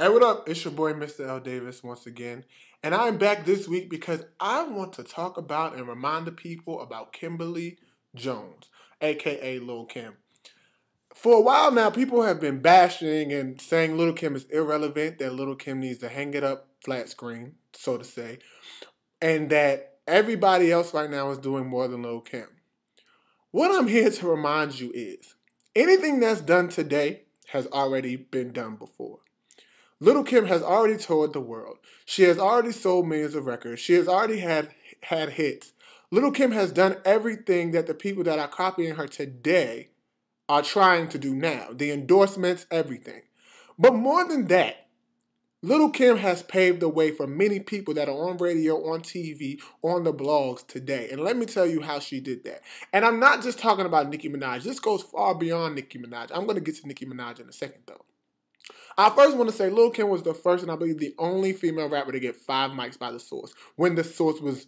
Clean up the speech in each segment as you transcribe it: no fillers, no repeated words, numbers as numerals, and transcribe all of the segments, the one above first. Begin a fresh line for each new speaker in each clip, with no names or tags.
Hey, what up? It's your boy, Mr. L. Davis, once again. And I'm back this week because I want to talk about and remind the people about Kimberly Jones, aka Lil Kim. For a while now, people have been bashing and saying Lil Kim is irrelevant, that Lil Kim needs to hang it up flat screen, so to say, and that everybody else right now is doing more than Lil Kim. What I'm here to remind you is anything that's done today has already been done before. Lil Kim has already toured the world. She has already sold millions of records. She has already had hits. Lil Kim has done everything that the people that are copying her today are trying to do now. The endorsements, everything. But more than that, Lil Kim has paved the way for many people that are on radio, on TV, on the blogs today. And let me tell you how she did that. And I'm not just talking about Nicki Minaj. This goes far beyond Nicki Minaj. I'm going to get to Nicki Minaj in a second, though. I first want to say Lil Kim was the first and I believe the only female rapper to get 5 mics by The Source. When The Source was,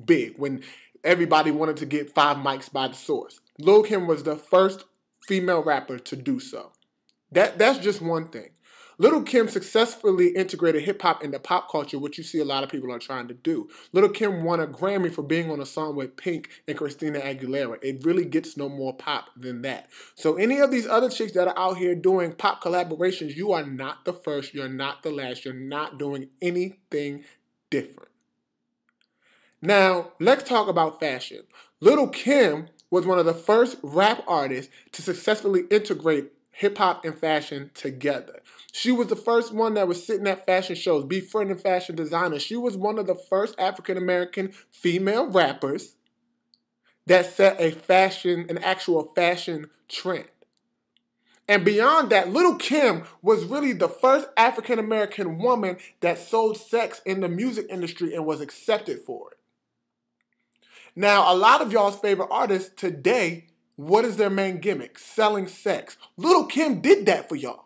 big. When everybody wanted to get 5 mics by The Source. Lil Kim was the first female rapper to do so. That's just one thing. Lil Kim successfully integrated hip-hop into pop culture, which you see a lot of people are trying to do. Lil Kim won a Grammy for being on a song with Pink and Christina Aguilera. It really gets no more pop than that. So any of these other chicks that are out here doing pop collaborations, you are not the first, you're not the last, you're not doing anything different. Now, let's talk about fashion. Lil Kim was one of the first rap artists to successfully integrate hip-hop and fashion together. She was the first one that was sitting at fashion shows, befriending fashion designers. She was one of the first African-American female rappers that set an actual fashion trend. And beyond that, Lil Kim was really the first African-American woman that sold sex in the music industry and was accepted for it. Now, a lot of y'all's favorite artists today, what is their main gimmick? Selling sex. Lil Kim did that for y'all.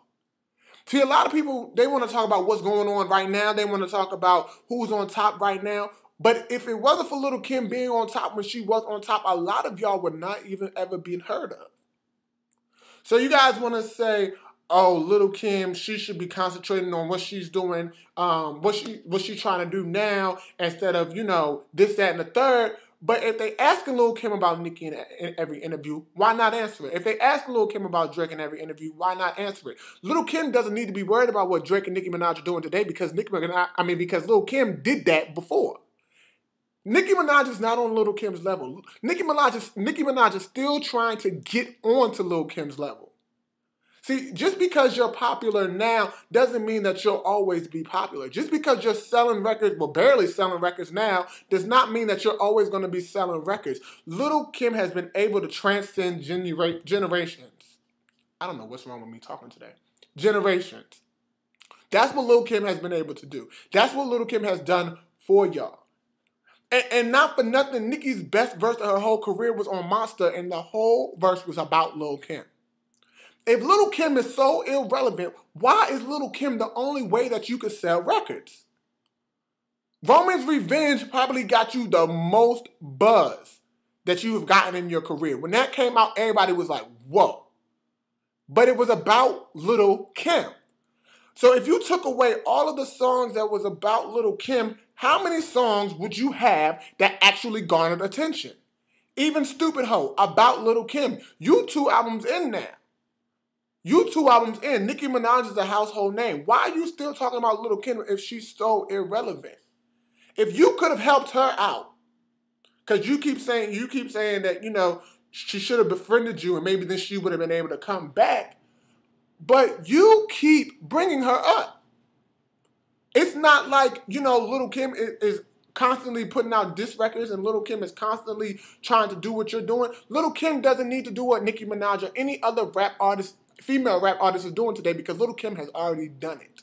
See, a lot of people, they want to talk about what's going on right now. They want to talk about who's on top right now. But if it wasn't for Lil Kim being on top when she was on top, a lot of y'all would not even ever be heard of. So you guys want to say, oh, Lil Kim, she should be concentrating on what she's doing, what she's trying to do now instead of, this, that, and the third. But if they asking Lil Kim about Nicki in every interview, why not answer it? If they ask Lil Kim about Drake in every interview, why not answer it? Lil Kim doesn't need to be worried about what Drake and Nicki Minaj are doing today because because Lil Kim did that before. Nicki Minaj is not on Lil Kim's level. Nicki Minaj is still trying to get on to Lil Kim's level. See, just because you're popular now doesn't mean that you'll always be popular. Just because you're selling records, well, barely selling records now, does not mean that you're always going to be selling records. Lil Kim has been able to transcend generations. I don't know what's wrong with me talking today. Generations. That's what Lil Kim has been able to do. That's what Lil Kim has done for y'all. And not for nothing, Nicki's best verse of her whole career was on Monster, and the whole verse was about Lil Kim. If Lil Kim is so irrelevant, why is Lil Kim the only way that you could sell records? Roman's Revenge probably got you the most buzz that you have gotten in your career. When that came out, everybody was like, whoa. But it was about Lil Kim. So if you took away all of the songs that was about Lil Kim, how many songs would you have that actually garnered attention? Even Stupid Ho, about Lil Kim. You 2 albums in now. You 2 albums in. Nicki Minaj is a household name. Why are you still talking about Lil Kim if she's so irrelevant? If you could have helped her out, because you keep saying that, she should have befriended you and maybe then she would have been able to come back, but you keep bringing her up. It's not like, Lil Kim is constantly putting out diss records and Lil Kim is constantly trying to do what you're doing. Lil Kim doesn't need to do what Nicki Minaj or any other female rap artist is doing today because Lil Kim has already done it.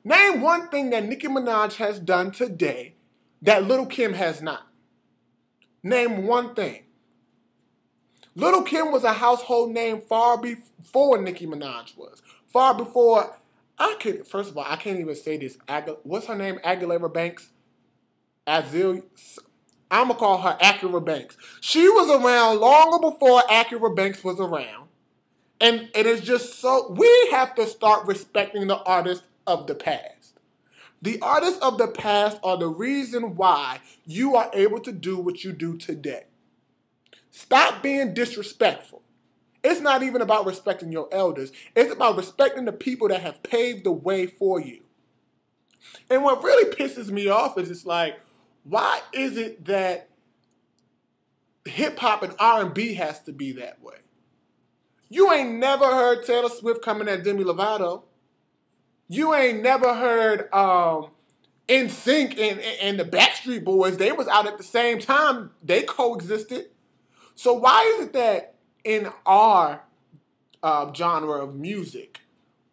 Name one thing that Nicki Minaj has done today that Lil Kim has not. Name one thing. Lil Kim was a household name far before Nicki Minaj was. Far before, first of all, I can't even say this. What's her name? Aguilera Banks? I'm going to call her Acura Banks. She was around longer before Acura Banks was around. And it is just so, we have to start respecting the artists of the past. The artists of the past are the reason why you are able to do what you do today. Stop being disrespectful. It's not even about respecting your elders. It's about respecting the people that have paved the way for you. And what really pisses me off is it's like, why is it that hip-hop and R&B has to be that way? You ain't never heard Taylor Swift coming at Demi Lovato. You ain't never heard NSYNC and the Backstreet Boys. They was out at the same time. They coexisted. So why is it that in our genre of music,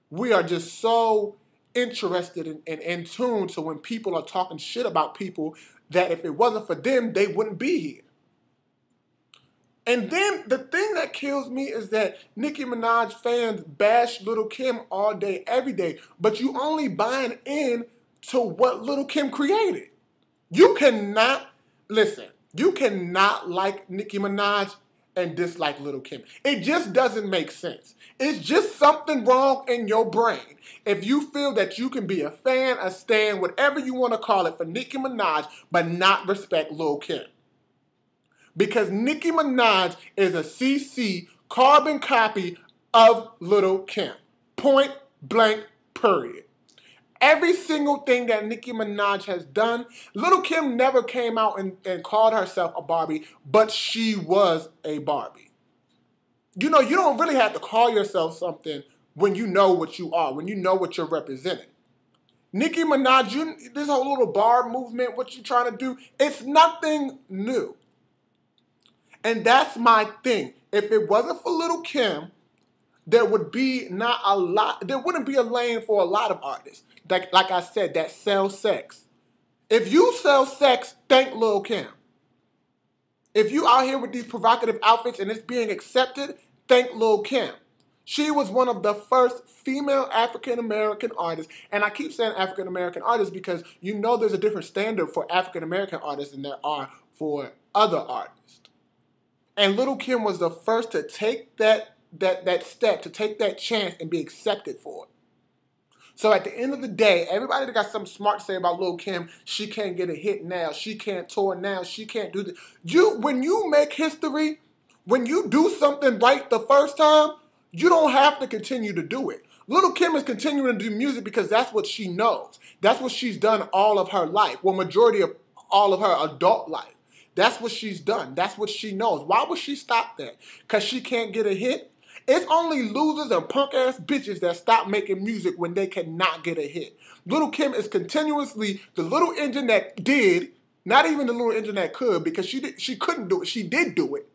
we are just so interested and in tune to when people are talking shit about people that if it wasn't for them, they wouldn't be here? And then the thing that kills me is that Nicki Minaj fans bash Lil Kim all day, every day, but you only buying in to what Lil Kim created. You cannot like Nicki Minaj and dislike Lil Kim. It just doesn't make sense. It's just something wrong in your brain if you feel that you can be a fan, a stan, whatever you want to call it, for Nicki Minaj, but not respect Lil Kim. Because Nicki Minaj is a CC carbon copy of Lil Kim. Point blank, period. Every single thing that Nicki Minaj has done, Lil Kim never came out and called herself a Barbie, but she was a Barbie. You know, you don't really have to call yourself something when you know what you are, when you know what you're representing. Nicki Minaj, this whole little bar movement, what you trying to do, it's nothing new. And that's my thing. If it wasn't for Lil Kim, there wouldn't be a lane for a lot of artists. Like I said, that sell sex. If you sell sex, thank Lil Kim. If you out here with these provocative outfits and it's being accepted, thank Lil Kim. She was one of the first female African-American artists. And I keep saying African-American artists because you know there's a different standard for African-American artists than there are for other artists. And Lil Kim was the first to take that step, to take that chance and be accepted for it. So at the end of the day, everybody that got something smart to say about Lil Kim, she can't get a hit now, she can't tour now, she can't do this. When you make history, when you do something right the first time, you don't have to continue to do it. Lil Kim is continuing to do music because that's what she knows. That's what she's done all of her life. Well, majority of all of her adult life. That's what she's done. That's what she knows. Why would she stop that? Because she can't get a hit? It's only losers and punk-ass bitches that stop making music when they cannot get a hit. Lil Kim is continuously the little engine that did, not even the little engine that could, because she couldn't do it. She did do it.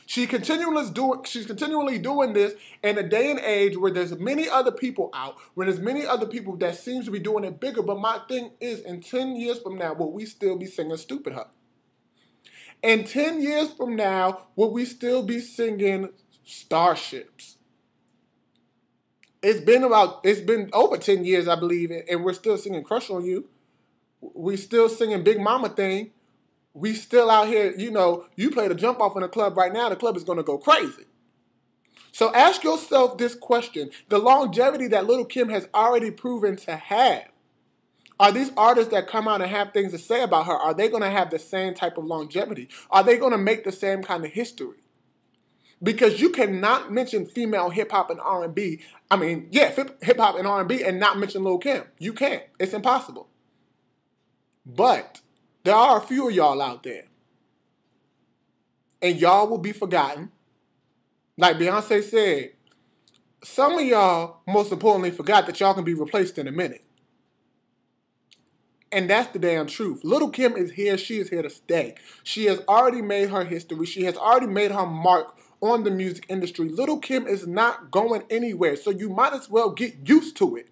She's continually doing this in a day and age where there's many other people out, where there's many other people that seems to be doing it bigger. But my thing is, in 10 years from now, will we still be singing Stupid Her? In 10 years from now, will we still be singing Starships? It's been over 10 years, I believe, and we're still singing Crush on You. We still singing Big Mama Thing. We still out here, you know, you play the jump off in a club right now, the club is going to go crazy. So ask yourself this question. The longevity that Lil Kim has already proven to have, are these artists that come out and have things to say about her, are they going to have the same type of longevity? Are they going to make the same kind of history? Because you cannot mention female hip-hop and R&B. I mean, yeah, hip-hop and R&B and not mention Lil Kim. You can't. It's impossible. But there are a few of y'all out there. And y'all will be forgotten. Like Beyonce said, some of y'all, most importantly, forgot that y'all can be replaced in a minute. And that's the damn truth. Lil Kim is here. She is here to stay. She has already made her history. She has already made her mark on the music industry. Lil Kim is not going anywhere. So you might as well get used to it.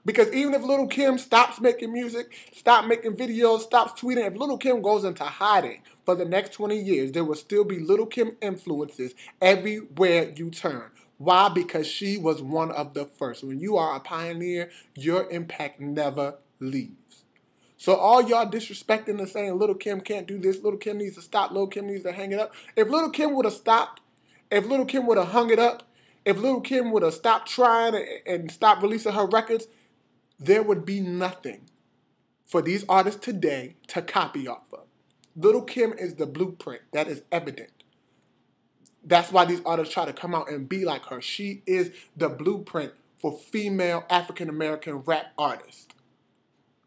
Because even if Lil Kim stops making music, stops making videos, stops tweeting, if Lil Kim goes into hiding for the next 20 years, there will still be Lil Kim influences everywhere you turn. Why? Because she was one of the first. When you are a pioneer, your impact never leaves. So all y'all disrespecting and saying Lil Kim can't do this, Lil Kim needs to stop, Lil Kim needs to hang it up. If Lil Kim would have stopped, if Lil Kim would have hung it up, if Lil Kim would have stopped trying and stopped releasing her records, there would be nothing for these artists today to copy off of. Lil Kim is the blueprint. That is evident. That's why these artists try to come out and be like her. She is the blueprint for female African-American rap artists.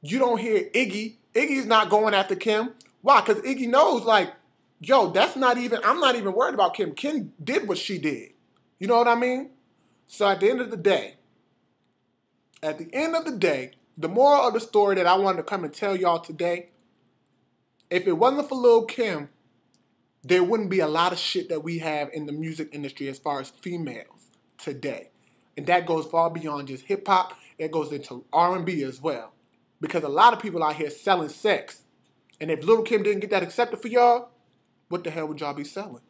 You don't hear Iggy. Iggy's not going after Kim. Why? Because Iggy knows, like, yo, I'm not even worried about Kim. Kim did what she did. You know what I mean? So at the end of the day, the moral of the story that I wanted to come and tell y'all today, if it wasn't for Lil Kim, there wouldn't be a lot of shit that we have in the music industry as far as females today. And that goes far beyond just hip-hop. It goes into R&B as well. Because a lot of people out here selling sex. And if Lil Kim didn't get that accepted for y'all, what the hell would y'all be selling?